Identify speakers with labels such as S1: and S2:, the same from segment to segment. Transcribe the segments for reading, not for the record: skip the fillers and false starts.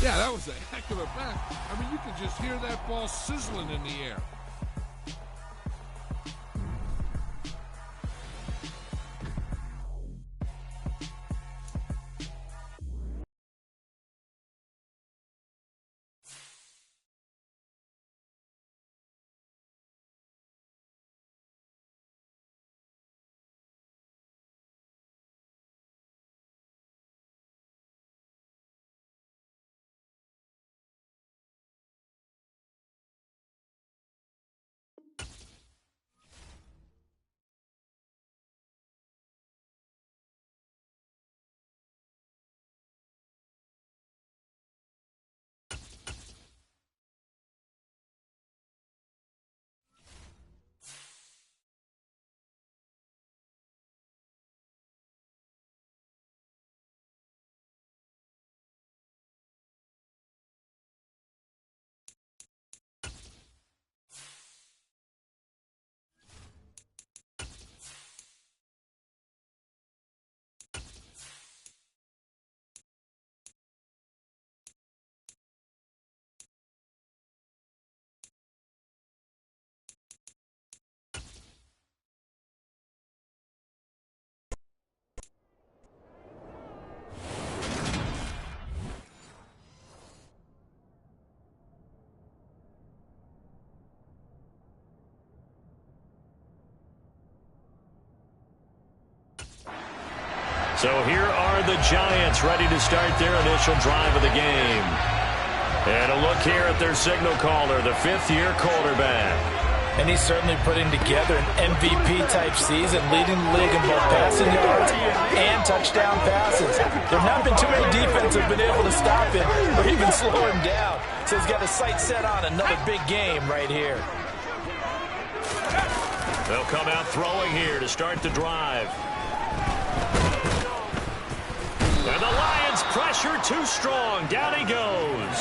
S1: Yeah, that was a heck of a back. I mean, you can just hear that ball sizzling in the air.
S2: So here are the Giants ready to start their initial drive of the game. And a look here at their signal caller, the fifth-year quarterback.
S3: And he's certainly putting together an MVP-type season, leading the league in both passing yards and touchdown passes. There have not been too many defenses have been able to stop him or even slow him down. So he's got his sights set on another big game right here.
S2: They'll come out throwing here to start the drive. And the Lions pressure too strong. Down he goes.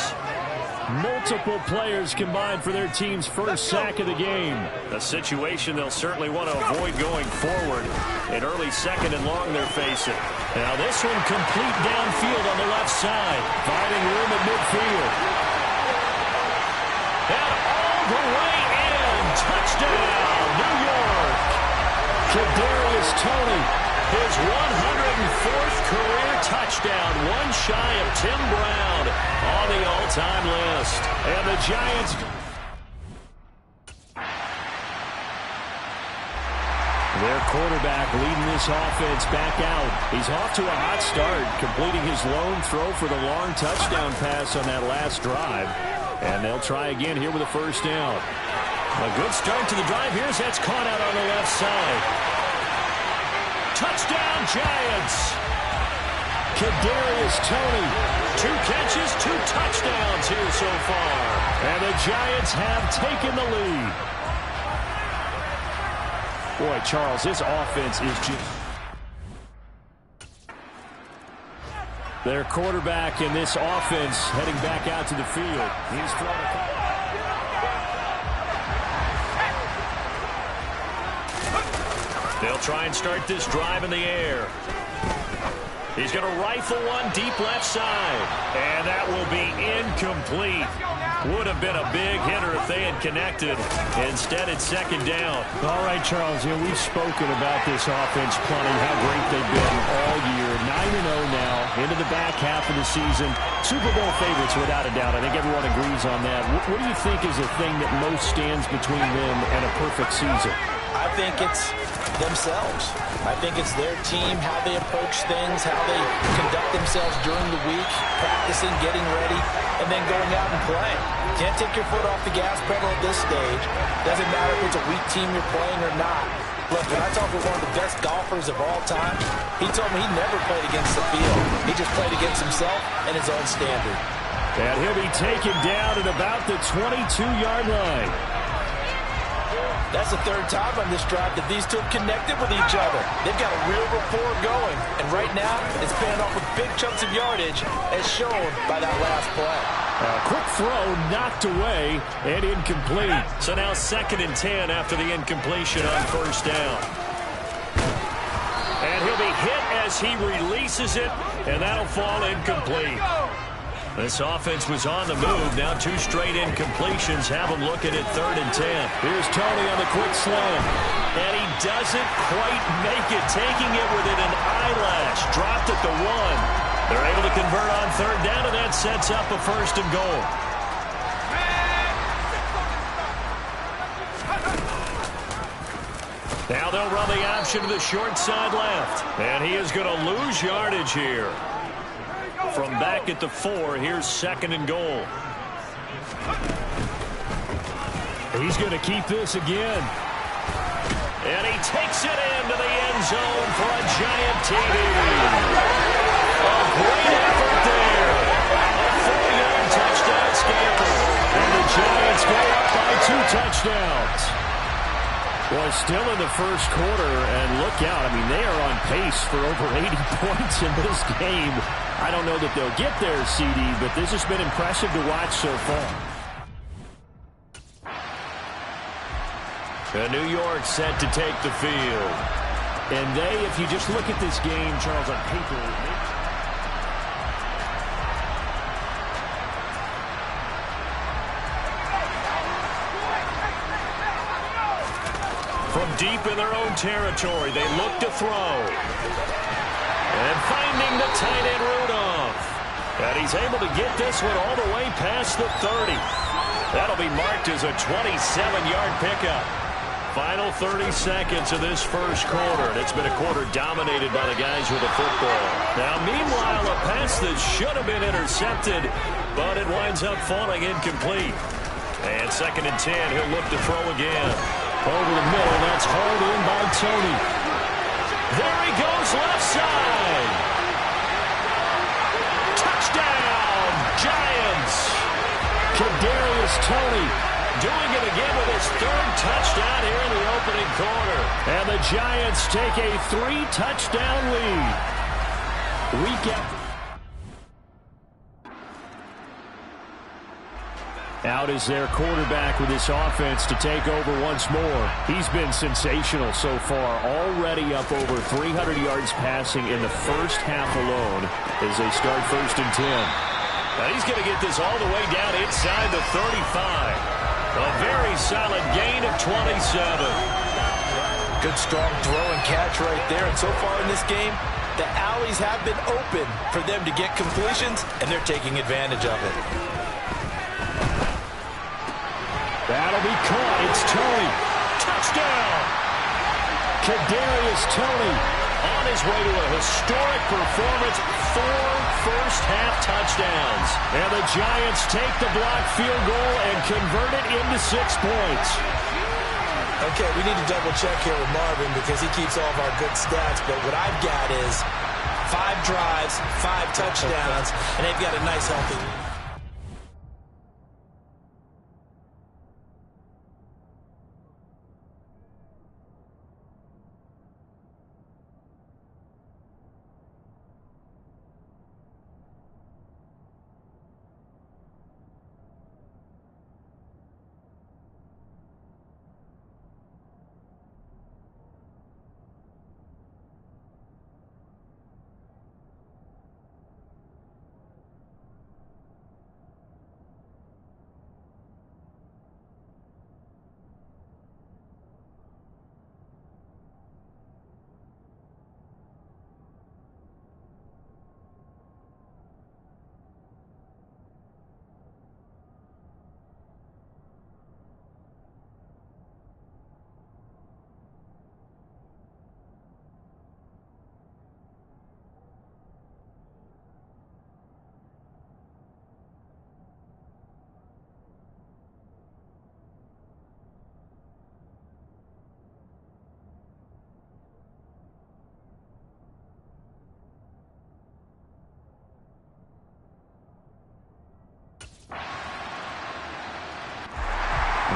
S2: Multiple players combined for their team's first sack of the game. A situation they'll certainly want to avoid going forward. An early second and long they're facing. Now this one complete downfield on the left side. Finding room at midfield. And all the way in. Touchdown, New York. Kadarius Toney, his 104th career touchdown. One shy of Tim Brown on the all-time list. And the Giants... Their quarterback leading this offense back out. He's off to a hot start, completing his lone throw for the long touchdown pass on that last drive. And they'll try again here with a first down. A good start to the drive. Here's that's caught out on the left side. Touchdown, Giants. Kadarius Toney. 2 catches, 2 touchdowns here so far. And the Giants have taken the lead. Boy, Charles, this offense is just... Their quarterback in this offense heading back out to the field. He's thrown a... They'll try and start this drive in the air. He's going to rifle one deep left side. And that will be incomplete. Would have been a big hitter if they had connected. Instead, it's second down. All right, Charles, we've spoken about this offense plenty, how great they've been all year. 9-0 now, into the back half of the season. Super Bowl favorites, without a doubt. I think everyone agrees on that. What do you think is the thing that most stands between them and a perfect season?
S3: I think it's themselves. I think it's their team, how they approach things, how they conduct themselves during the week, practicing, getting ready, and then going out and playing. Can't take your foot off the gas pedal at this stage. Doesn't matter if it's a weak team you're playing or not. Look, when I talk with one of the best golfers of all time, he told me he never played against the field. He just played against himself and his own standard.
S2: And he'll be taken down at about the 22-yard line.
S3: That's the third time on this drive that these two have connected with each other. They've got a real rapport going. And right now, it's paying off with big chunks of yardage, as shown by that last play.
S2: A quick throw knocked away and incomplete. So now 2nd and 10 after the incompletion on first down. And he'll be hit as he releases it, and that'll fall incomplete. This offense was on the move. Now 2 straight incompletions have them looking at 3rd and 10.
S4: Here's Tony on the quick slant.
S2: And he doesn't quite make it, taking it within an eyelash. Dropped at the 1. They're able to convert on 3rd down, and that sets up a 1st and goal. Now they'll run the option to the short side left. And he is going to lose yardage here. From back at the 4, here's 2nd and goal.
S4: He's going to keep this again.
S2: And he takes it into the end zone for a giant TD. A great effort there. A 4-yard touchdown scamper.
S4: And the Giants go up by 2 touchdowns. Well, still in the first quarter, and look out. I mean, they are on pace for over 80 points in this game. I don't know that they'll get there, CD, but this has been impressive to watch so far.
S2: New York set to take the field.
S4: And they, if you just look at this game, Charles, on paper,
S2: from deep in their own territory, they look to throw. And finding the tight end Rudolph. And he's able to get this one all the way past the 30. That'll be marked as a 27-yard pickup. Final 30 seconds of this first quarter. It's been a quarter dominated by the guys with the football. Now, meanwhile, a pass that should have been intercepted, but it winds up falling incomplete. And 2nd and 10, he'll look to throw again.
S4: Over the middle, that's hauled in by Tony.
S2: There he goes, left side. Touchdown, Giants.
S4: Kadarius Toney
S2: doing it again with his 3rd touchdown here in the opening quarter.
S4: And the Giants take a 3-touchdown lead. Out is their quarterback with this offense to take over once more. He's been sensational so far, already up over 300 yards passing in the first half alone as they start 1st and 10.
S2: Now he's going to get this all the way down inside the 35. A very solid gain of 27.
S3: Good strong throw and catch right there. And so far in this game, the alleys have been open for them to get completions, and they're taking advantage of it.
S4: That'll be caught. It's Toney.
S2: Touchdown!
S4: Kadarius Toney
S2: on his way to a historic performance. 4 first-half touchdowns.
S4: And the Giants take the blocked field goal and convert it into 6 points.
S3: Okay, we need to double-check here with Marvin because he keeps all of our good stats. But what I've got is 5 drives, 5 touchdowns, and they've got a nice, healthy lead.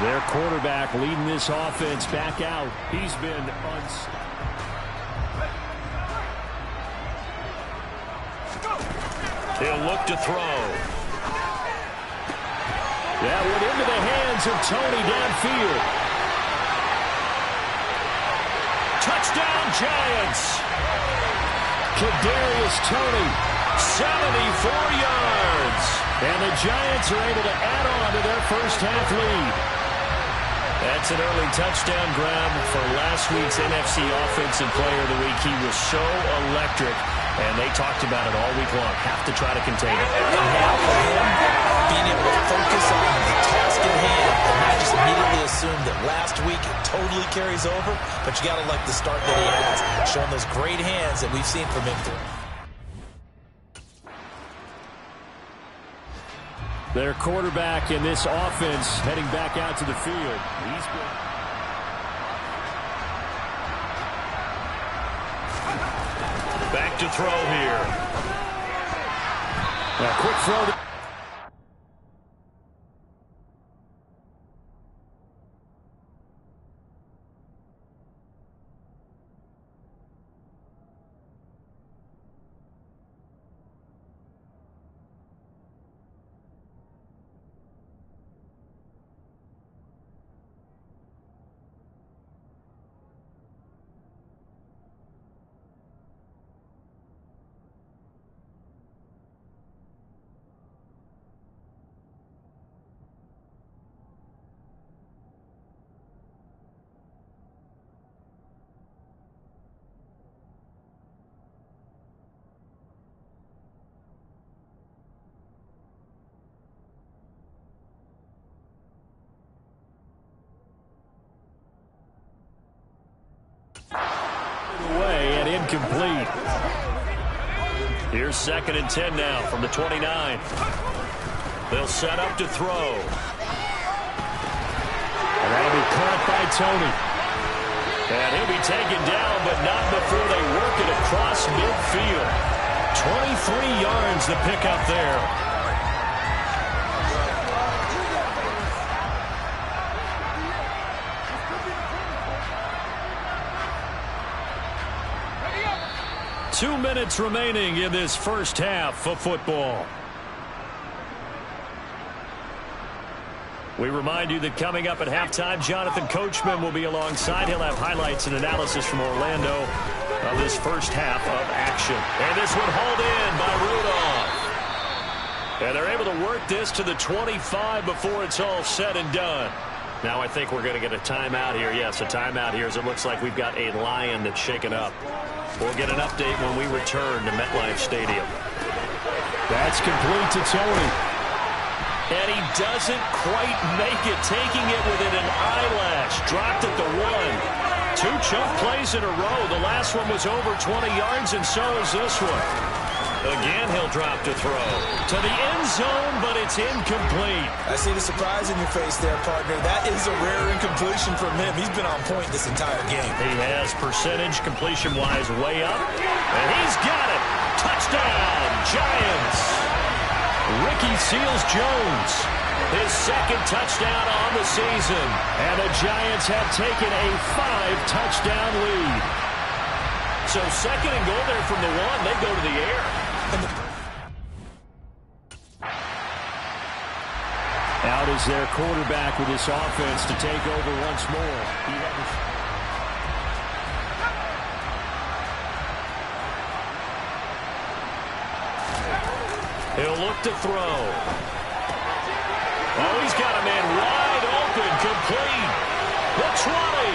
S4: Their quarterback leading this offense back out. He's been
S2: He'll look to throw.
S4: That went into the hands of Toney downfield.
S2: Touchdown, Giants.
S4: Kadarius Toney.
S2: 74 yards.
S4: the Giants are able to add on to their first half lead.
S2: That's an early touchdown grab for last week's NFC Offensive Player of the Week. He was so electric, and they talked about it all week long. Have to try to contain it.
S3: And half of him being able to focus on the task at hand and not just immediately assume that last week it totally carries over, but you got to like the start that he has, showing those great hands that we've seen from him.
S4: Their quarterback in this offense heading back out to the field. He's been...
S2: Back to throw here.
S4: A quick throw.
S2: Away and incomplete. Here's 2nd and 10 now from the 29. They'll set up to throw.
S4: And that'll be caught by Tony.
S2: And he'll be taken down, but not before they work it across midfield. 23 yards to pick up there. Two minutes remaining in this first half of football. We remind you that coming up at halftime, Jonathan Coachman will be alongside. He'll have highlights and analysis from Orlando of this first half of action. And this one hauled in by Rudolph. And they're able to work this to the 25 before it's all said and done. Now I think we're going to get a timeout here. Yes, a timeout here as it looks like we've got a lion that's shaken up. We'll get an update when we return to MetLife Stadium.
S4: That's complete to Tony.
S2: And he doesn't quite make it, taking it within an eyelash. Dropped at the 1. 2 chunk plays in a row. The last one was over 20 yards, and so is this one. Again, he'll drop to throw. To the end zone, but it's incomplete.
S3: I see the surprise in your face there, partner. That is a rare incompletion from him. He's been on point this entire game.
S2: He has percentage completion-wise way up. And he's got it. Touchdown, Giants. Ricky Seals-Jones, his 2nd touchdown on the season.
S4: And the Giants have taken a 5-touchdown lead.
S2: So 2nd and goal there from the 1. They go to the air.
S4: Out is their quarterback with this offense to take over once more.
S2: He'll look to throw. Oh, he's got a man wide open, complete. The 20.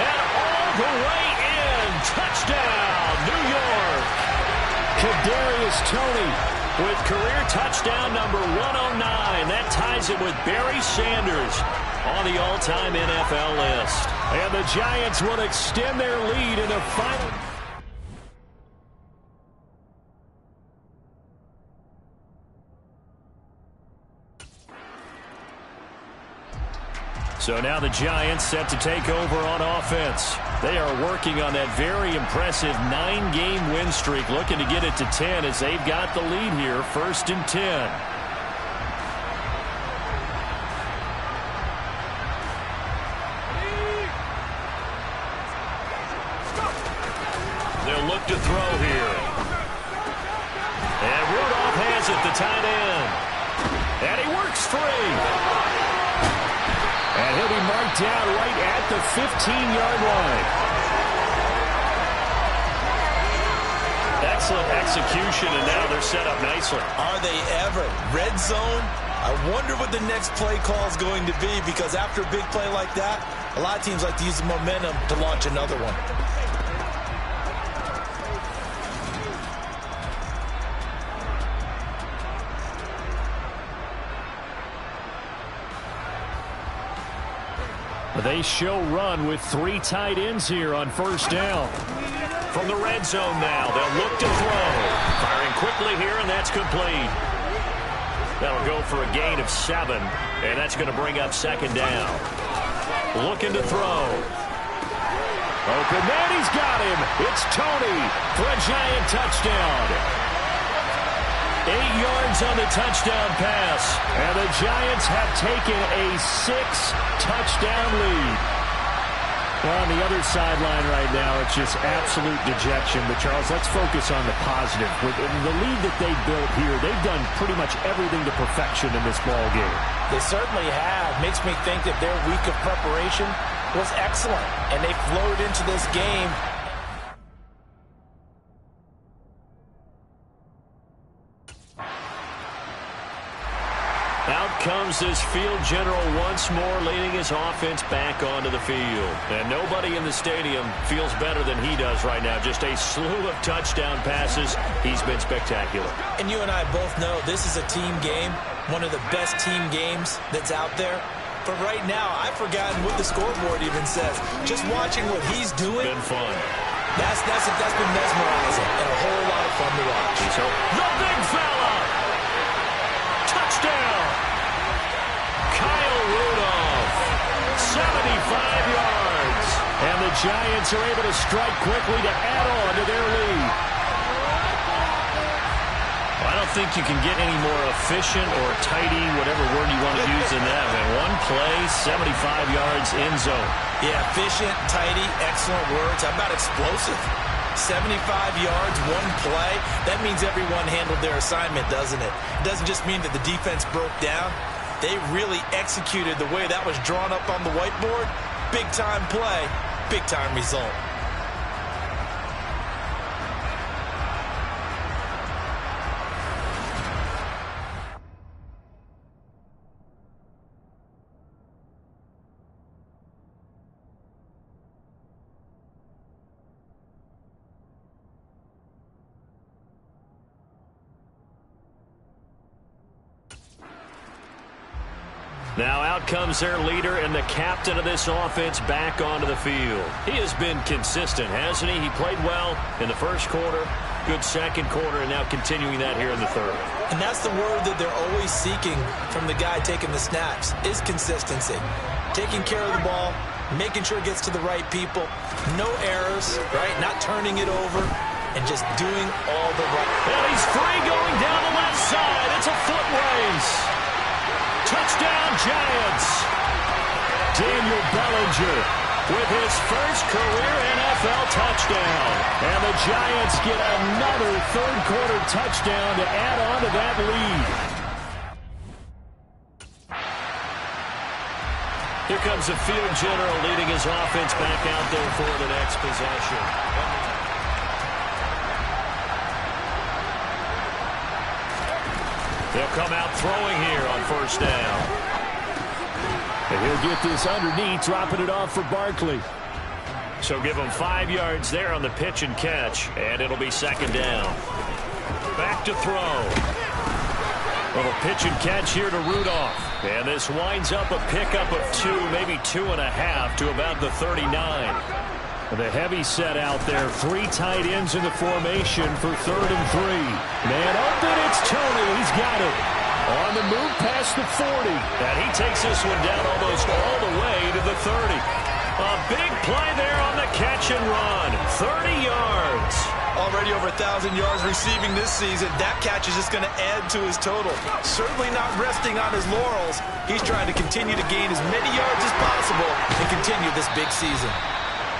S2: And all the way in. Touchdown, New York.
S4: Kadarius Toney
S2: with career touchdown number 109. That ties it with Barry Sanders on the all-time NFL list.
S4: And the Giants will extend their lead in the final.
S2: So now the Giants set to take over on offense. They are working on that very impressive 9-game win streak, looking to get it to 10 as they've got the lead here, 1st and 10. They'll look to throw here. And Rudolph has it, the tight end. And he works free.
S4: And he'll be marked down right at the 15-yard line.
S2: Excellent execution, and now they're set up nicely.
S3: Are they ever? Red zone? I wonder what the next play call is going to be, because after a big play like that, a lot of teams like to use the momentum to launch another one.
S4: They show run with 3 tight ends here on first down.
S2: From the red zone now, they'll look to throw. Firing quickly here, and that's complete. That'll go for a gain of 7, and that's going to bring up second down. Looking to throw.
S4: Open man, he's got him. It's Tony for a giant touchdown. 8 yards on the touchdown pass, and the Giants have taken a 6-touchdown lead. Well, on the other sideline right now, it's just absolute dejection. But, Charles, let's focus on the positive. With the lead that they built here, they've done pretty much everything to perfection in this ball game.
S3: They certainly have. Makes me think that their week of preparation was excellent, and they flowed into this game.
S2: Out comes this field general once more, leading his offense back onto the field. And nobody in the stadium feels better than he does right now. Just a slew of touchdown passes. He's been spectacular.
S3: And you and I both know this is a team game, one of the best team games that's out there. But right now, I've forgotten what the scoreboard even says. Just watching what he's doing.
S2: Been fun.
S3: That's been mesmerizing and a whole lot of fun to watch.
S2: The big fella! Touchdown! Kyle Rudolph, 75 yards.
S4: And the Giants are able to strike quickly to add on to their lead.
S2: I don't think you can get any more efficient or tidy, whatever word you want to use in that. Man, one play, 75 yards in zone.
S3: Yeah, efficient, tidy, excellent words. How about explosive? 75 yards, one play. That means everyone handled their assignment, doesn't it? It doesn't just mean that the defense broke down. They really executed the way that was drawn up on the whiteboard. Big-time play, big-time result.
S2: Now out comes their leader and the captain of this offense back onto the field. He has been consistent, hasn't he? He played well in the first quarter, good second quarter, and now continuing that here in the third.
S3: And that's the word that they're always seeking from the guy taking the snaps, is consistency. Taking care of the ball, making sure it gets to the right people, no errors, right? Not turning it over, and just doing all the right.
S2: And he's free going down the left side. It's a foot race. Touchdown, Giants.
S4: Daniel Bellinger with his first career NFL touchdown. And the Giants get another third-quarter touchdown to add on to that lead.
S2: Here comes the field general leading his offense back out there for the next possession. They'll come out throwing here on first down.
S4: And he'll get this underneath, dropping it off for Barkley.
S2: So give him 5 yards there on the pitch and catch, and it'll be second down. Back to throw. Little pitch and catch here to Rudolph. And this winds up a pickup of 2, maybe 2.5 to about the 39.
S4: The heavy set out there. 3 tight ends in the formation for 3rd and 3. Man open, it's Tony. He's got it. On the move past the 40.
S2: And he takes this one down almost all the way to the 30. A big play there on the catch and run. 30 yards.
S3: Already over 1,000 yards receiving this season. That catch is just going to add to his total. Certainly not resting on his laurels. He's trying to continue to gain as many yards as possible and continue this big season.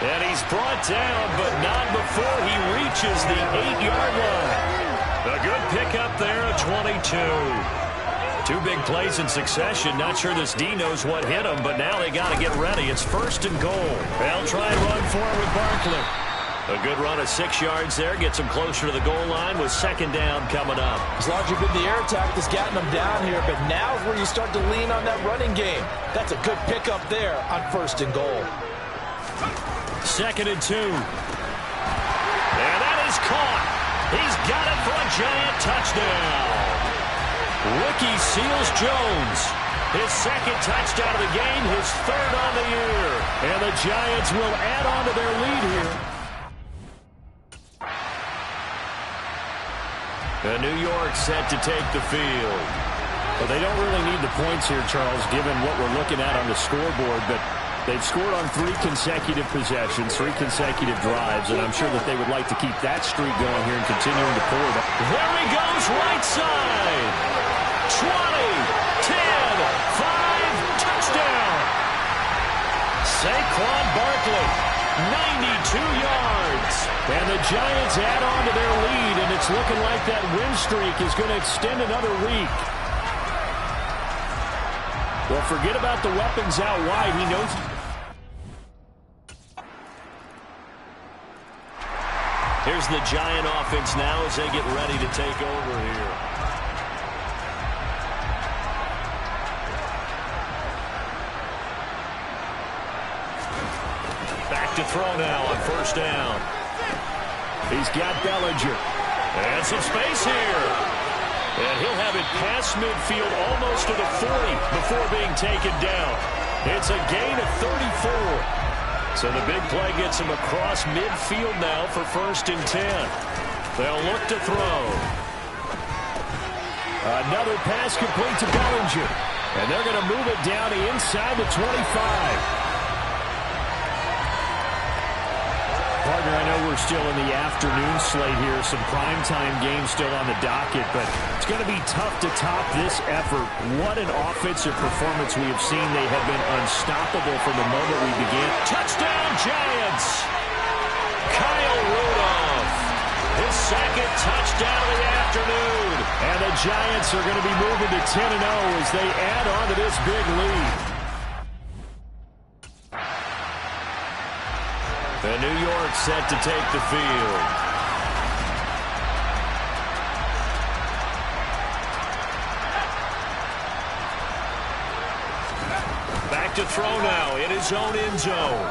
S2: And he's brought down, but not before he reaches the 8-yard line. A good pickup there at 22. 2 big plays in succession. Not sure this D knows what hit him, but now they got to get ready. It's 1st and goal. They'll try and run for it with Barkley. A good run of 6 yards there. Gets him closer to the goal line with second down coming up.
S3: It's largely been the air attack that's gotten them down here, but now is where you start to lean on that running game. That's a good pickup there on 1st and goal.
S2: 2nd and 2. And that is caught. He's got it for a giant touchdown. Ricky Seals-Jones. His 2nd touchdown of the game, his 3rd on the year. And the Giants will add on to their lead here. New York set to take the field.
S4: Well, they don't really need the points here, Charles, given what we're looking at on the scoreboard, but they've scored on 3 consecutive possessions, 3 consecutive drives, and I'm sure that they would like to keep that streak going here and continuing to pull it up.
S2: There he goes, right side. 20, 10, 5, touchdown. Saquon Barkley, 92 yards.
S4: And the Giants add on to their lead, and it's looking like that win streak is going to extend another week. Well, forget about the weapons out wide. He knows.
S2: Here's the Giant offense now as they get ready to take over here. Back to throw now on 1st down.
S4: He's got Bellinger.
S2: And some space here. And he'll have it past midfield almost to the 40 before being taken down. It's a gain of 34. So the big play gets him across midfield now for 1st and 10. They'll look to throw.
S4: Another pass complete to Bellinger. And they're going to move it down to inside the 25. Partner, I know we're still in the afternoon slate here. Some primetime games still on the docket, but it's going to be tough to top this effort. What an offensive performance we have seen. They have been unstoppable from the moment we began.
S2: Touchdown, Giants! Kyle Rudolph, his 2nd touchdown of the afternoon.
S4: And the Giants are going to be moving to 10-0 as they add on to this big lead.
S2: The New York set to take the field. Back to throw now in his own end zone.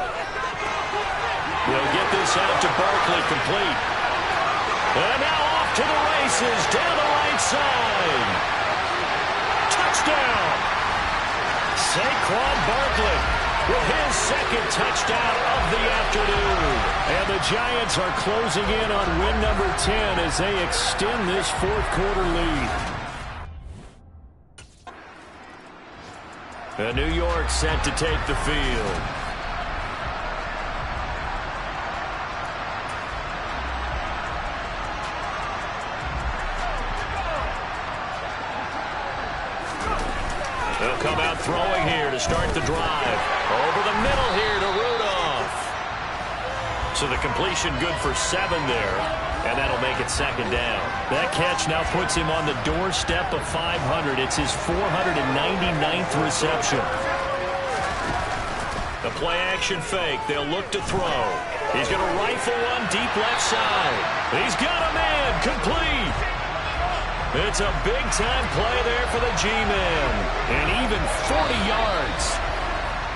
S2: He'll get this out to Barkley, complete. And now off to the races down the right side. Touchdown! Saquon Barkley with his 2nd touchdown of the afternoon.
S4: And the Giants are closing in on win number 10 as they extend this 4th quarter lead.
S2: And New York set to take the field. They'll come out throwing here to start the drive. Over the middle here to Rudolph. So the completion good for 7 there. And that'll make it 2nd down.
S4: That catch now puts him on the doorstep of 500. It's his 499th reception.
S2: The play-action fake. They'll look to throw. He's going to rifle one deep left side. He's got a man. Complete. It's a big-time play there for the G-men.
S4: And even 40 yards.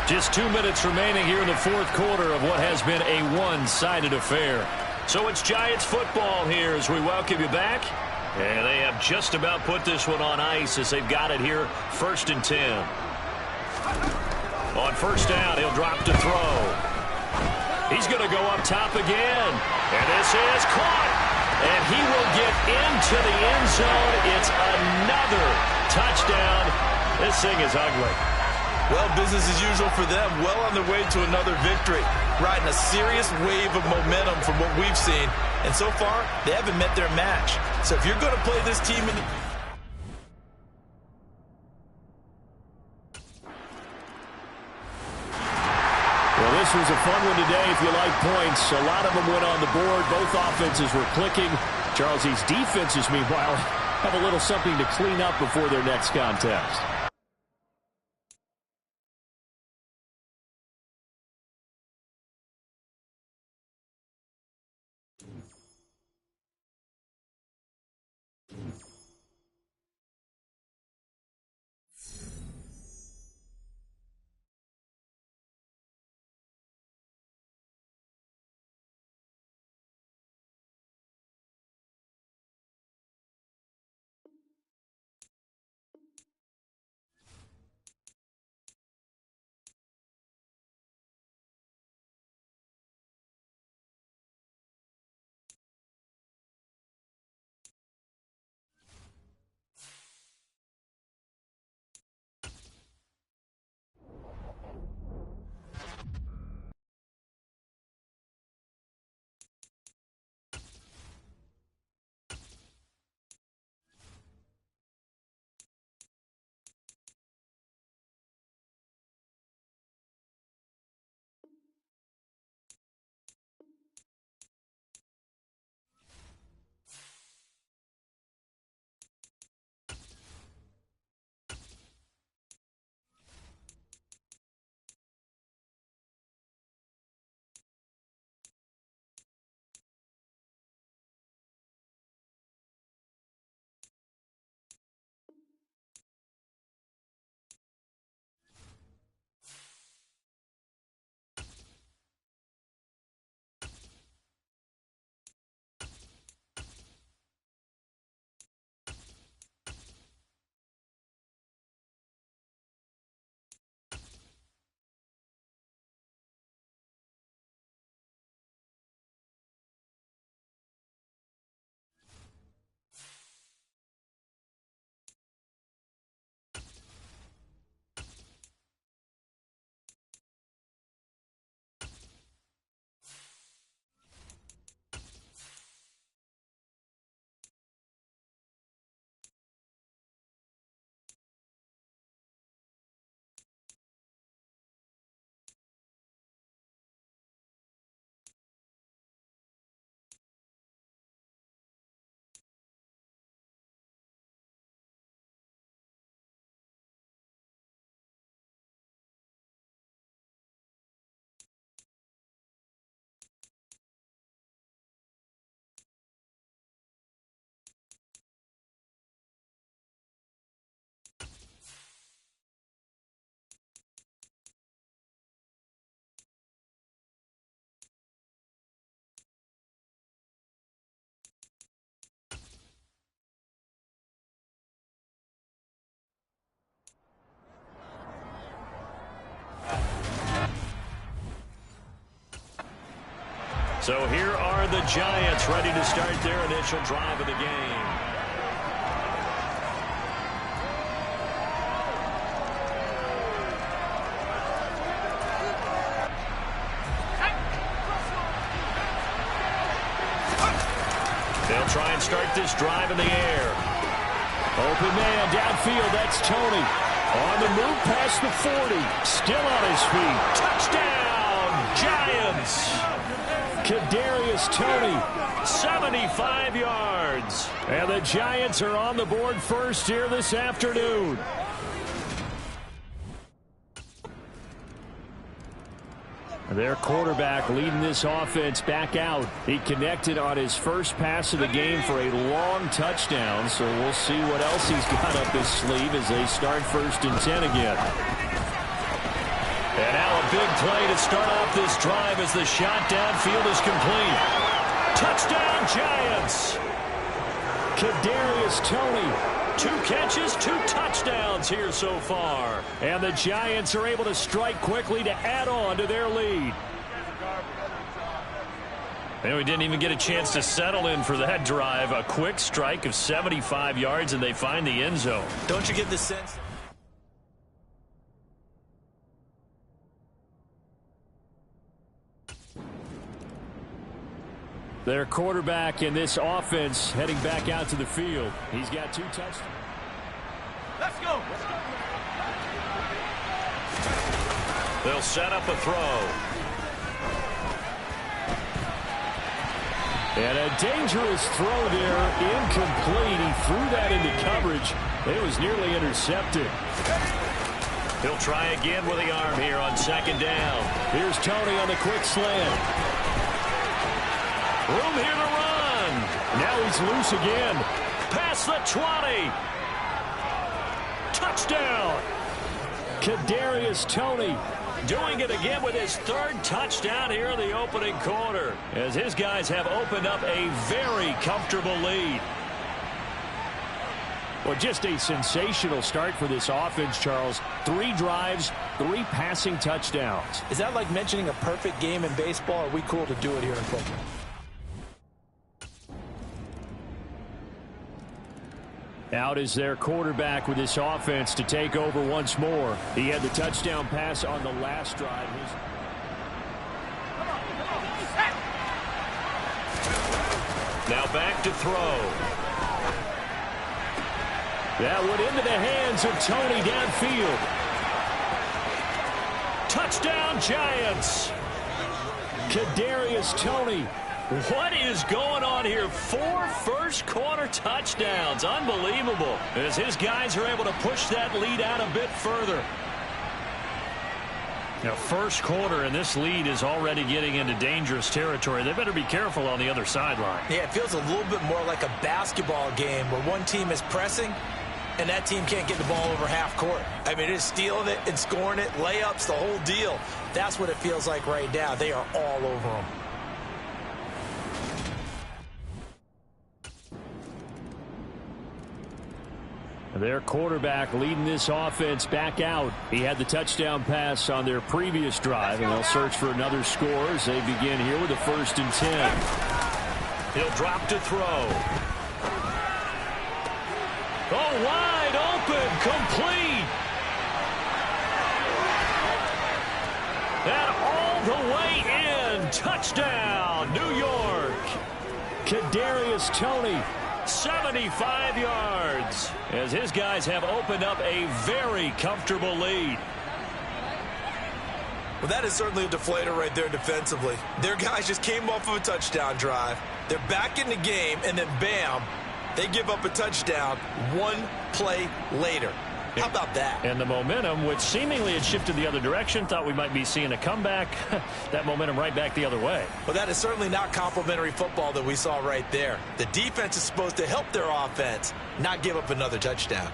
S2: Just 2 minutes remaining here in the 4th quarter of what has been a one-sided affair. So it's Giants football here as we welcome you back. And they have just about put this one on ice as they've got it here 1st and 10. On 1st down, he'll drop to throw. He's going to go up top again. And this is caught. And he will get into the end zone. It's another touchdown. This thing is ugly.
S3: Well, business as usual for them. Well on their way to another victory. Riding a serious wave of momentum from what we've seen. And so far, they haven't met their match. So if you're going to play this team in the...
S4: Well, this was a fun one today if you like points. A lot of them went on the board. Both offenses were clicking. Charles, these defenses, meanwhile, have a little something to clean up before their next contest.
S2: So here are the Giants ready to start their initial drive of the game. They'll try and start this drive in the air.
S4: Open man downfield. That's Tony. On the move past the 40. Still on his feet.
S2: Touchdown, Giants.
S4: Kadarius Toney.
S2: 75 yards.
S4: And the Giants are on the board first here this afternoon. Their quarterback leading this offense back out. He connected on his first pass of the game for a long touchdown, so we'll see what else he's got up his sleeve as they start 1st and 10 again.
S2: And now a big play to start off this drive as the shot downfield is complete. Touchdown, Giants!
S4: Kadarius Toney.
S2: 2 catches, 2 touchdowns here so far.
S4: And the Giants are able to strike quickly to add on to their lead.
S2: And we didn't even get a chance to settle in for that drive. A quick strike of 75 yards, and they find the end zone.
S3: Don't you get the sense?
S4: Their quarterback in this offense heading back out to the field. He's got 2 touchdowns.
S3: Let's go.
S2: They'll set up a throw.
S4: And a dangerous throw there, incomplete. He threw that into coverage. It was nearly intercepted.
S2: He'll try again with the arm here on 2nd down.
S4: Here's Toney on the quick slant.
S2: Room here to run.
S4: Now he's loose again.
S2: Past the 20.
S4: Touchdown. Kadarius Toney.
S2: Doing it again with his 3rd touchdown here in the opening quarter, as his guys have opened up a very comfortable lead.
S4: Well, just a sensational start for this offense, Charles. 3 drives, 3 passing touchdowns.
S3: Is that like mentioning a perfect game in baseball? Or are we cool to do it here in football?
S4: Out is their quarterback with this offense to take over once more. He had the touchdown pass on the last drive.
S2: Now back to throw.
S4: That went into the hands of Toney downfield.
S2: Touchdown, Giants.
S4: Kadarius Toney.
S2: What is going on here? 4 first-quarter touchdowns. Unbelievable. As his guys are able to push that lead out a bit further. Now, first quarter, and this lead is already getting into dangerous territory. They better be careful on the other sideline.
S3: Yeah, it feels a little bit more like a basketball game where one team is pressing and that team can't get the ball over half court. I mean, it is stealing it and scoring it, layups, the whole deal. That's what it feels like right now. They are all over them.
S4: Their quarterback leading this offense back out. He had the touchdown pass on their previous drive, and they'll search for another score as they begin here with a 1st and 10.
S2: He'll drop to throw. Oh, wide open, complete. And all the way in. Touchdown, New York.
S4: Kadarius Toney.
S2: 75 yards, as his guys have opened up a very comfortable lead.
S3: Well, that is certainly a deflator right there defensively. Their guys just came off of a touchdown drive. They're back in the game, and then bam, they give up a touchdown 1 play later. How about that?
S2: And the momentum, which seemingly had shifted the other direction, thought we might be seeing a comeback. That momentum right back the other way.
S3: Well, that is certainly not complimentary football that we saw right there. The defense is supposed to help their offense, not give up another touchdown.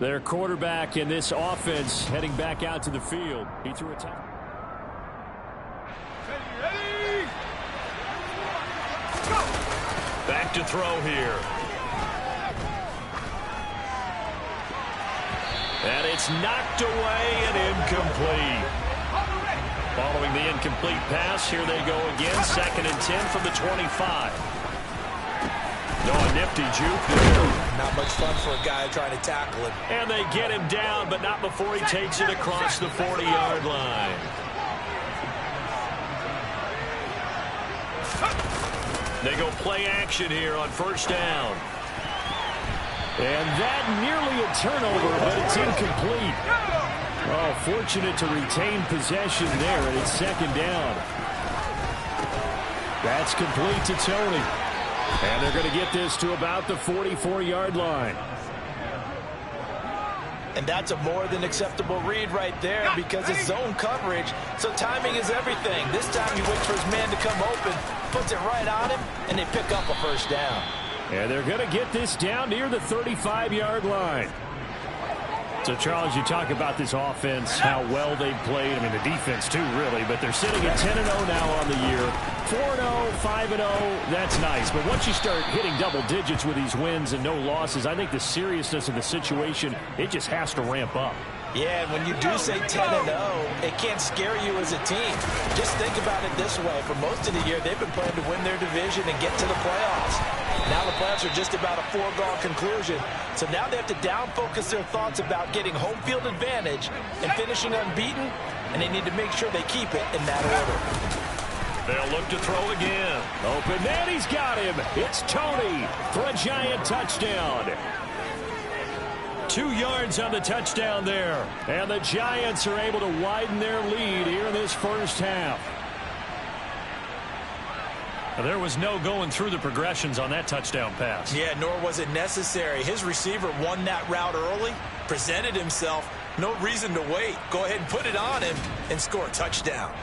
S4: Their quarterback in this offense heading back out to the field. He threw a touchdown.
S2: Back to throw here. And it's knocked away and incomplete. Following the incomplete pass, here they go again. 2nd and 10 from the 25. No, a nifty juke there.
S3: Not much fun for a guy trying to tackle him.
S2: And they get him down, but not before he takes it across the 40-yard line. They go play action here on 1st down.
S4: And that nearly a turnover, but it's incomplete. Oh, fortunate to retain possession there, and it's 2nd down. That's complete to Tony. And they're going to get this to about the 44-yard line.
S3: And that's a more than acceptable read right there because it's zone coverage, so timing is everything. This time he waits for his man to come open, puts it right on him, and they pick up a 1st down.
S4: And they're going to get this down near the 35-yard line. So, Charles, you talk about this offense, how well they've played. I mean, the defense, too, really. But they're sitting at 10-0 now on the year. 4-0, 5-0, that's nice. But once you start hitting double digits with these wins and no losses, I think the seriousness of the situation, it just has to ramp up.
S3: Yeah, and when you do say 10-0, it can't scare you as a team. Just think about it this way. For most of the year, they've been playing to win their division and get to the playoffs. Now the playoffs are just about a foregone conclusion. So now they have to down-focus their thoughts about getting home field advantage and finishing unbeaten, and they need to make sure they keep it in that order.
S2: They'll look to throw again.
S4: Open man, he's got him. It's Tony for a Giant touchdown. 2 yards on the touchdown there. And the Giants are able to widen their lead here in this 1st half.
S2: There was no going through the progressions on that touchdown pass.
S3: Yeah, nor was it necessary. His receiver won that route early, presented himself. No reason to wait. Go ahead and put it on him and score a touchdown.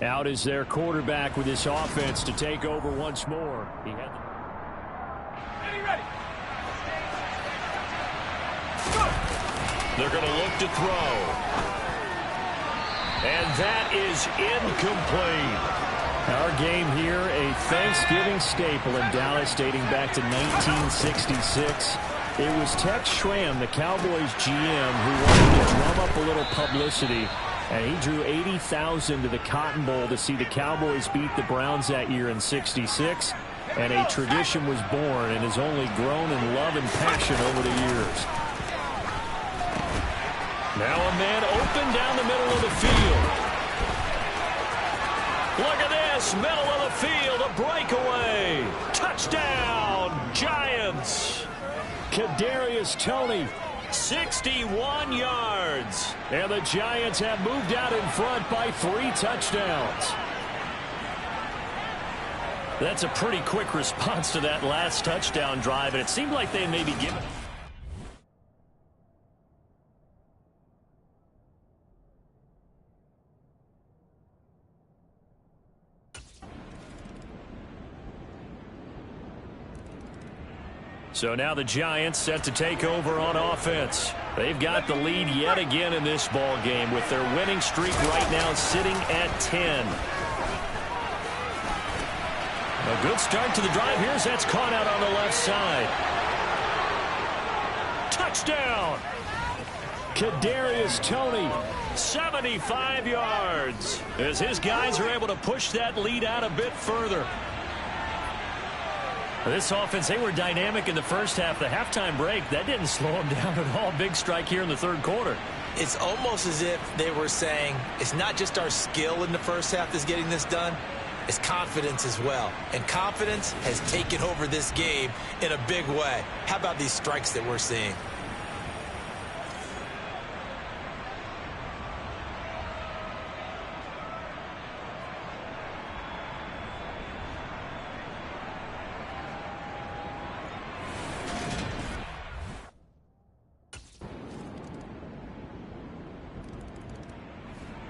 S4: Out is their quarterback with this offense to take over once more. He had
S1: Ready.
S2: They're going to look to throw. And that is incomplete.
S4: Our game here, a Thanksgiving staple in Dallas dating back to 1966. It was Tex Schramm, the Cowboys GM, who wanted to drum up a little publicity. And he drew 80,000 to the Cotton Bowl to see the Cowboys beat the Browns that year in '66. And a tradition was born and has only grown in love and passion over the years.
S2: Now a man open down the middle of the field. Look at this, middle of the field, a breakaway. Touchdown, Giants.
S4: Kadarius Toney.
S2: 61 yards.
S4: And the Giants have moved out in front by 3 touchdowns.
S2: That's a pretty quick response to that last touchdown drive, and it seemed like they may be giving. So now the Giants set to take over on offense. They've got the lead yet again in this ball game with their winning streak right now sitting at 10. A good start to the drive. Here's that's caught out on the left side. Touchdown!
S4: Kadarius Toney.
S2: 75 yards as his guys are able to push that lead out a bit further. This offense, they were dynamic in the first half. The halftime break, that didn't slow them down at all. Big strike here in the third quarter.
S3: It's almost as if they were saying, it's not just our skill in the first half that's getting this done, it's confidence as well. And confidence has taken over this game in a big way. How about these strikes that we're seeing?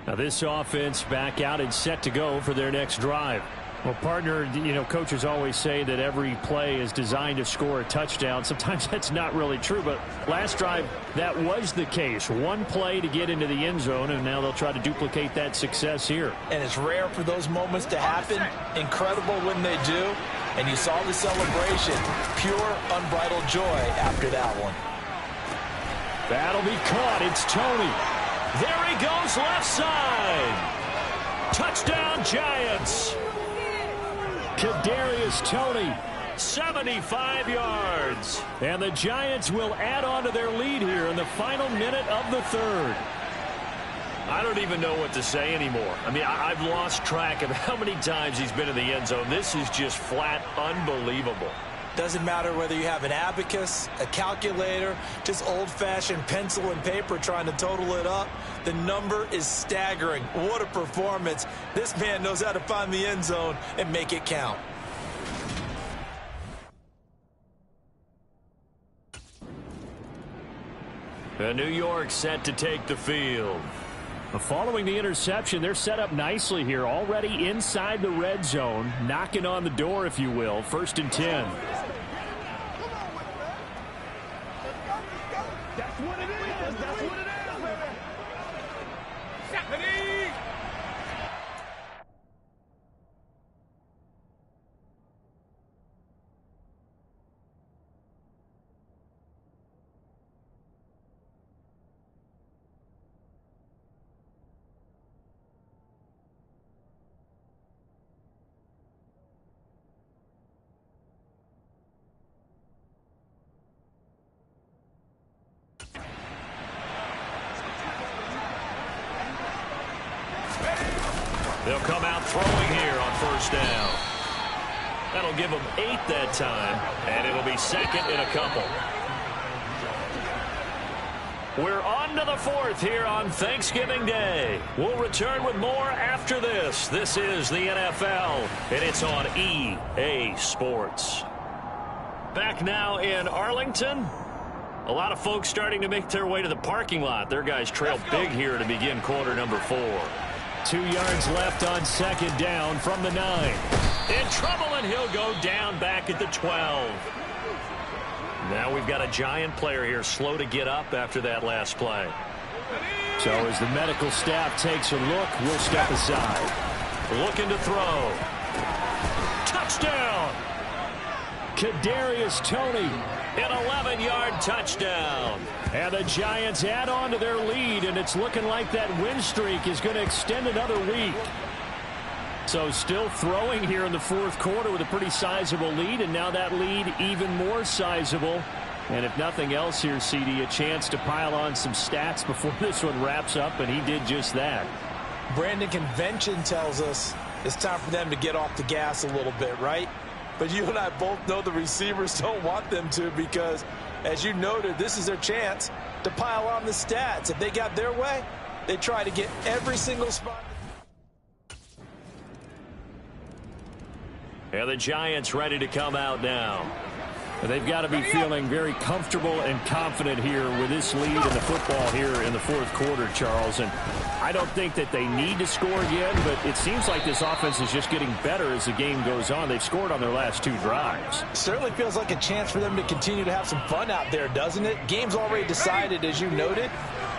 S4: Now this offense back out and set to go for their next drive. Well, partner, coaches always say that every play is designed to score a touchdown. Sometimes that's not really true, but last drive, that was the case. One play to get into the end zone, and now they'll try to duplicate that success here.
S3: And it's rare for those moments to happen. Incredible when they do. And you saw the celebration. Pure, unbridled joy after that one.
S4: That'll be caught. It's Tony.
S2: There he goes, left side. Touchdown, Giants.
S4: Kadarius Toney,
S2: 75 yards.
S4: And the Giants will add on to their lead here in the final minute of the third.
S2: I don't even know what to say anymore. I mean, I've lost track of how many times he's been in the end zone. This is just flat unbelievable.
S3: Doesn't matter whether you have an abacus, a calculator, just old-fashioned pencil and paper trying to total it up. The number is staggering. What a performance. This man knows how to find the end zone and make it count.
S2: New York set to take the field.
S4: Following the interception, they're set up nicely here, already inside the red zone, knocking on the door, if you will. 1st and 10.
S5: That's what it is. That's what it is, baby.
S2: They'll come out throwing here on 1st down. That'll give them 8 that time, and it'll be 2nd in a couple. We're on to the 4th here on Thanksgiving Day. We'll return with more after this. This is the NFL, and it's on EA Sports. Back now in Arlington. A lot of folks starting to make their way to the parking lot. Their guys trail big here to begin quarter number 4.
S4: 2 yards left on 2nd down from the 9.
S2: In trouble, and he'll go down back at the 12. Now we've got a Giant player here slow to get up after that last play.
S4: So as the medical staff takes a look, we'll step aside.
S2: Looking to throw. Touchdown!
S4: Kadarius Toney.
S2: An 11-yard touchdown.
S4: And the Giants add on to their lead, and it's looking like that win streak is going to extend another week. So still throwing here in the 4th quarter with a pretty sizable lead, and now that lead even more sizable. And if nothing else here, CD, a chance to pile on some stats before this one wraps up, and he did just that.
S3: Brandon, convention tells us it's time for them to get off the gas a little bit, right? But you and I both know the receivers don't want them to because, as you noted, this is their chance to pile on the stats. If they got their way, they try to get every single spot.
S2: And the Giants ready to come out now.
S4: They've got to be feeling very comfortable and confident here with this lead in the football here in the 4th quarter, Charles. And I don't think that they need to score again, but it seems like this offense is just getting better as the game goes on. They've scored on their last 2 drives.
S3: Certainly feels like a chance for them to continue to have some fun out there, doesn't it? Game's already decided, as you noted.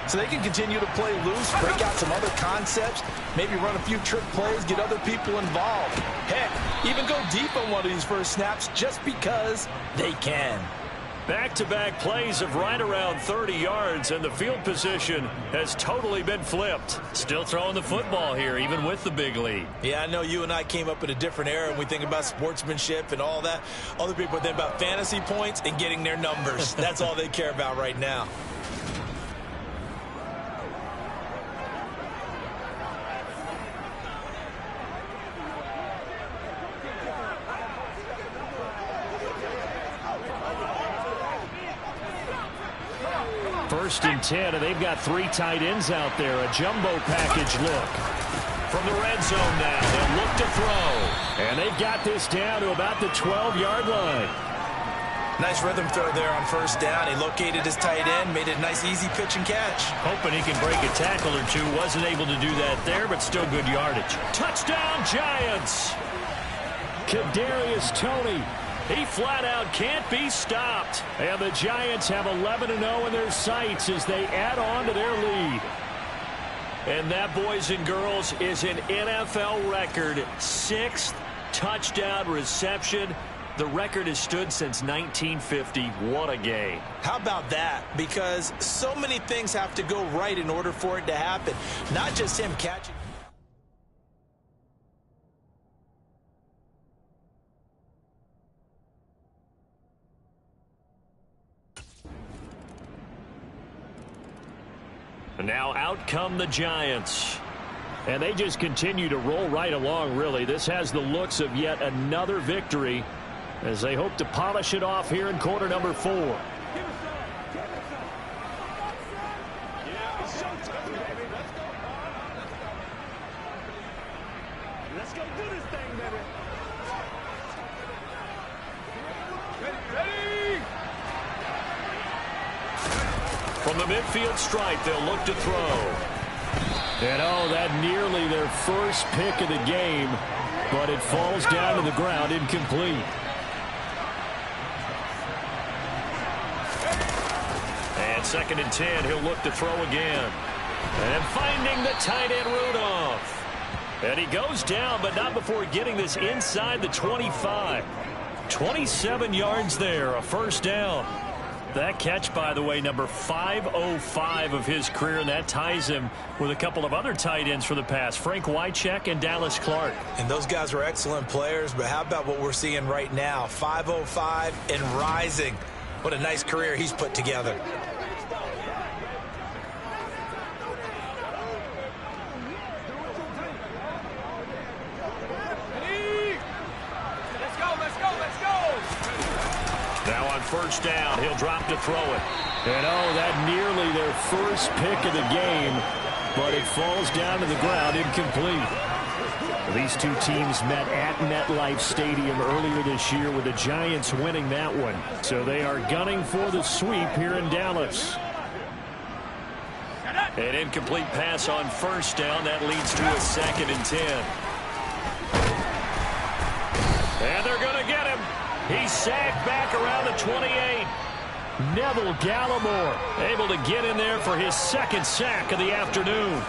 S3: So they can continue to play loose, break out some other concepts, maybe run a few trick plays, get other people involved. Heck, even go deep on one of these first snaps just because they can.
S2: Back-to-back plays of right around 30 yards, and the field position has totally been flipped. Still throwing the football here, even with the big lead.
S3: Yeah, I know you and I came up in a different era, and we think about sportsmanship and all that. Other people think about fantasy points and getting their numbers. That's all they care about right now.
S4: First and 10, and they've got 3 tight ends out there. A jumbo package look.
S2: From the red zone now, they'll look to throw.
S4: And they've got this down to about the 12-yard line.
S3: Nice rhythm throw there on first down. He located his tight end, made it a nice easy pitch and catch.
S2: Hoping he can break a tackle or two. Wasn't able to do that there, but still good yardage. Touchdown, Giants!
S4: Kadarius Toney.
S2: He flat out can't be stopped.
S4: And the Giants have 11-0 in their sights as they add on to their lead.
S2: And that, boys and girls, is an NFL record 6th touchdown reception. The record has stood since 1950. What a game.
S3: How about that? Because so many things have to go right in order for it to happen. Not just him catching.
S2: And now out come the Giants.
S4: And they just continue to roll right along, really. This has the looks of yet another victory as they hope to polish it off here in quarter number 4.
S5: Let's go do this thing, baby. Ready.
S2: From the midfield stripe, they'll look to throw.
S4: And oh, that nearly their first pick of the game, but it falls down to the ground incomplete.
S2: And 2nd and 10, he'll look to throw again. And finding the tight end Rudolph. And he goes down, but not before getting this inside the 25. 27 yards there, a first down. That catch, by the way, number 505 of his career, and that ties him with a couple of other tight ends for the past, Frank Wycheck and Dallas Clark.
S3: And those guys were excellent players, but how about what we're seeing right now? 505 and rising. What a nice career he's put together.
S2: Now on first down, he'll drop to throw it.
S4: And oh, that nearly their first pick of the game, but it falls down to the ground incomplete. These two teams met at MetLife Stadium earlier this year with the Giants winning that one. So they are gunning for the sweep here in Dallas.
S2: An incomplete pass on first down. That leads to a 2nd and 10. And they're going to get him. He's sacked back around the 28.
S4: Neville Gallimore
S2: able to get in there for his 2nd sack of the afternoon.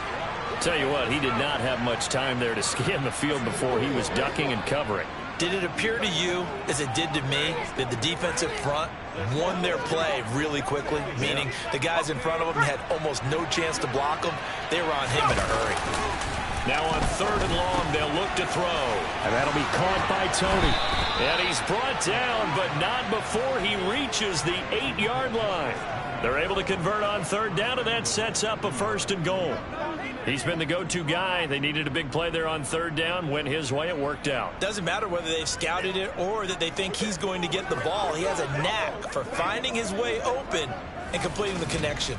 S2: Tell you what, he did not have much time there to scan the field before he was ducking and covering.
S3: Did it appear to you, as it did to me, that the defensive front won their play really quickly? Meaning the guys in front of them had almost no chance to block them. They were on him in a hurry.
S2: Now on 3rd and long, they'll look to throw.
S4: And that'll be caught by Toney.
S2: And he's brought down, but not before he reaches the 8-yard line. They're able to convert on 3rd down, and that sets up a 1st and goal. He's been the go-to guy. They needed a big play there on 3rd down. Went his way. It worked out.
S3: Doesn't matter whether they've scouted it or that they think he's going to get the ball. He has a knack for finding his way open and completing the connection.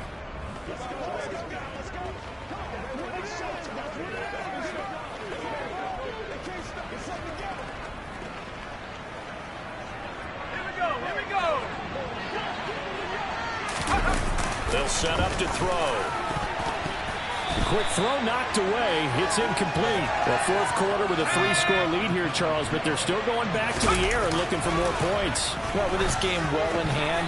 S2: They'll set up to throw.
S4: The quick throw knocked away. It's incomplete. The 4th quarter with a 3-score lead here, Charles, but they're still going back to the air and looking for more points.
S3: Well, with this game well in hand,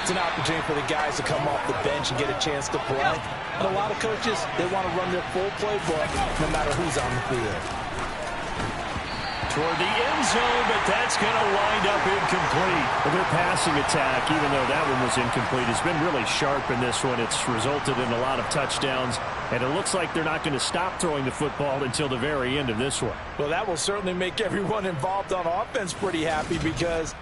S3: it's an opportunity for the guys to come off the bench and get a chance to play. And a lot of coaches, they want to run their full playbook no matter who's on the field.
S2: Toward the end zone, but that's going to wind up incomplete.
S4: Well, their passing attack, even though that one was incomplete, has been really sharp in this one. It's resulted in a lot of touchdowns, and it looks like they're not going to stop throwing the football until the very end of this one.
S3: Well, that will certainly make everyone involved on offense pretty happy because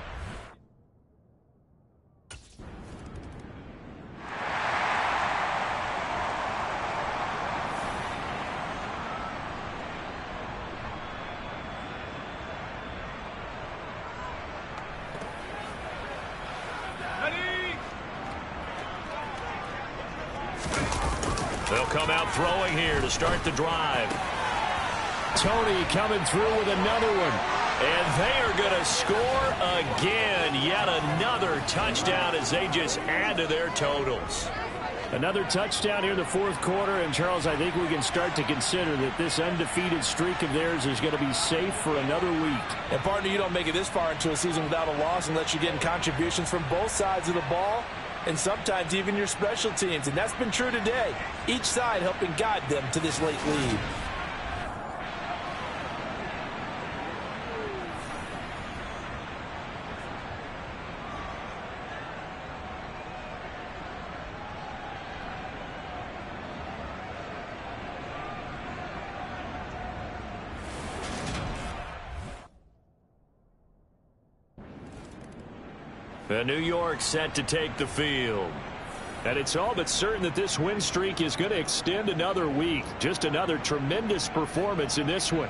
S2: they'll come out throwing here to start the drive.
S4: Toney coming through with another one.
S2: And they are going to score again. Yet another touchdown as they just add to their totals.
S4: Another touchdown here in the fourth quarter. And, Charles, I think we can start to consider that this undefeated streak of theirs is going to be safe for another week.
S3: And, partner, you don't make it this far into a season without a loss unless you're getting contributions from both sides of the ball and sometimes even your special teams. And that's been true today. Each side helping guide them to this late lead.
S2: New York set to take the field.
S4: And it's all but certain that this win streak is going to extend another week. Just another tremendous performance in this one.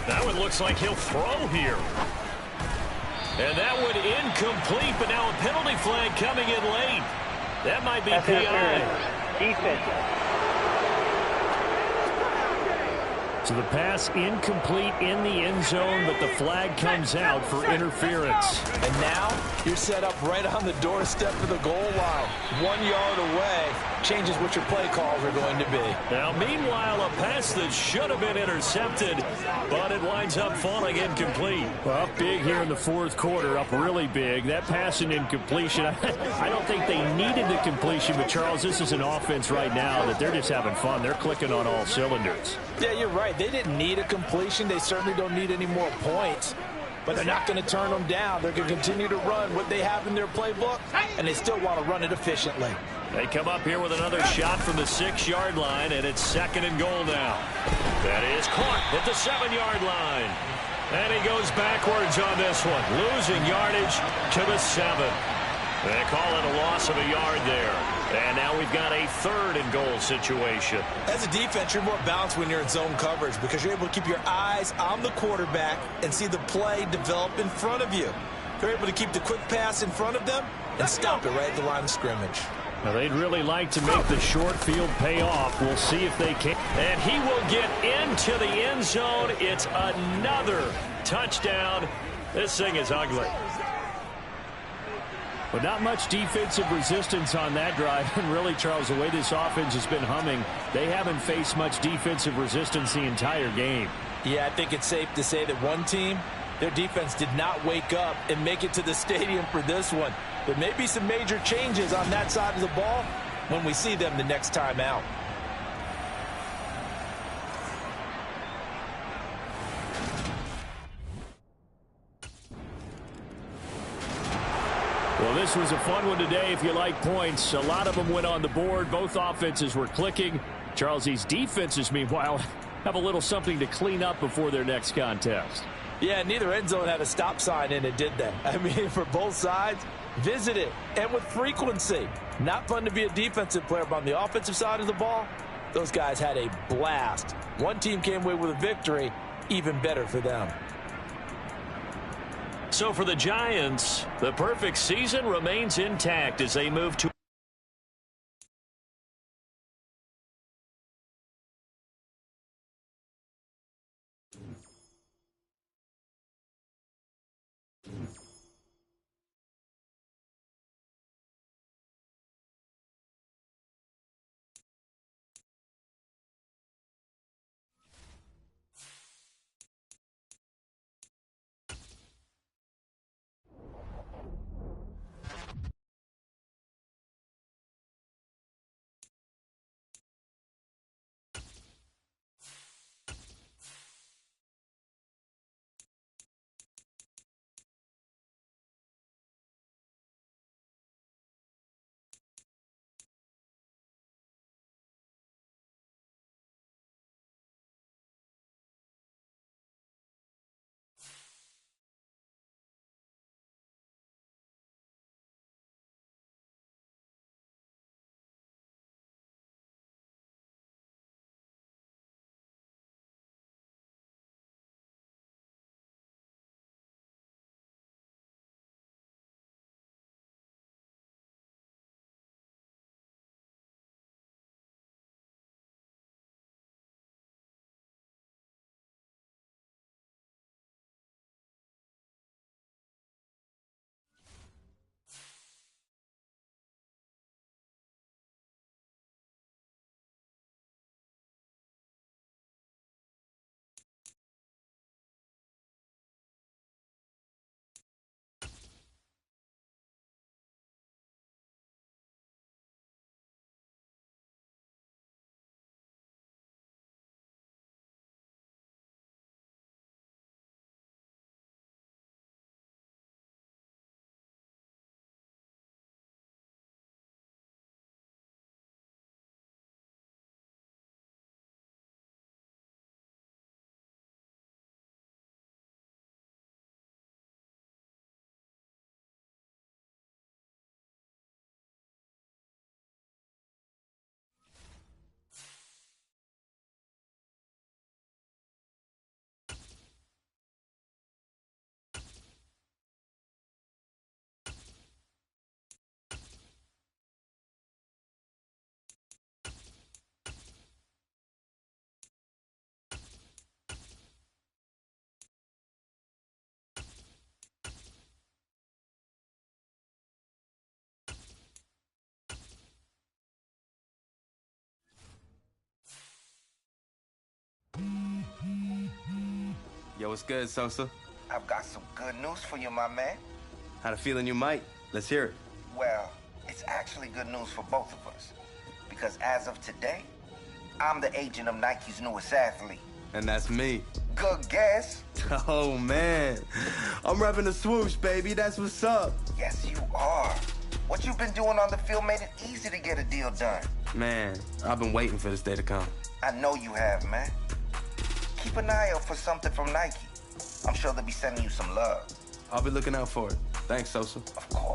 S2: That one looks like he'll throw here. And that one incomplete, but now a penalty flag coming in late. That might be PI.
S5: Defense.
S4: So the pass incomplete in the end zone, but the flag comes out for interference.
S3: And now you're set up right on the doorstep of the goal line. 1 yard away changes what your play calls are going to be.
S2: Now, meanwhile, a pass that should have been intercepted, but it winds up falling incomplete.
S4: Well, up big here in the fourth quarter, up really big. That pass and incompletion, I don't think they needed the completion, but, Charles, this is an offense right now that they're just having fun. They're clicking on all cylinders.
S3: Yeah, you're right. They didn't need a completion. They certainly don't need any more points. But they're not going to turn them down. They're going to continue to run what they have in their playbook, and they still want to run it efficiently.
S2: They come up here with another shot from the 6-yard line, and it's 2nd and goal now. That is caught at the 7-yard line. And he goes backwards on this one, losing yardage to the 7. They call it a loss of a yard there. And now we've got a 3rd and goal situation.
S3: As a defense, you're more balanced when you're in zone coverage because you're able to keep your eyes on the quarterback and see the play develop in front of you. They're able to keep the quick pass in front of them and stop it right at the line of scrimmage.
S4: Now, they'd really like to make the short field pay off. We'll see if they can.
S2: And he will get into the end zone. It's another touchdown. This thing is ugly.
S4: But not much defensive resistance on that drive. And really, Charles, the way this offense has been humming, they haven't faced much defensive resistance the entire game.
S3: Yeah, I think it's safe to say that one team, their defense did not wake up and make it to the stadium for this one. There may be some major changes on that side of the ball when we see them the next time out.
S4: Well, this was a fun one today if you like points. A lot of them went on the board. Both offenses were clicking. Charles, these defenses, meanwhile, have a little something to clean up before their next contest.
S3: Yeah, neither end zone had a stop sign in it, did they? I mean, for both sides, visit it, and with frequency. Not fun to be a defensive player, but on the offensive side of the ball, those guys had a blast. One team came away with a victory, even better for them.
S2: So for the Giants, the perfect season remains intact as they move to
S6: Yo, what's good, Sosa?
S7: I've got some good news for you, my man.
S6: Had a feeling you might. Let's hear it.
S7: Well, it's actually good news for both of us. Because as of today, I'm the agent of Nike's newest athlete.
S6: And that's me.
S7: Good guess.
S6: Oh, man. I'm repping the swoosh, baby. That's what's up.
S7: Yes, you are. What you've been doing on the field made it easy to get a deal done.
S6: Man, I've been waiting for this day to come.
S7: I know you have, man. Keep an eye out for something from Nike. I'm sure they'll be sending you some love.
S6: I'll be looking out for it. Thanks, Sosa.
S7: Of course.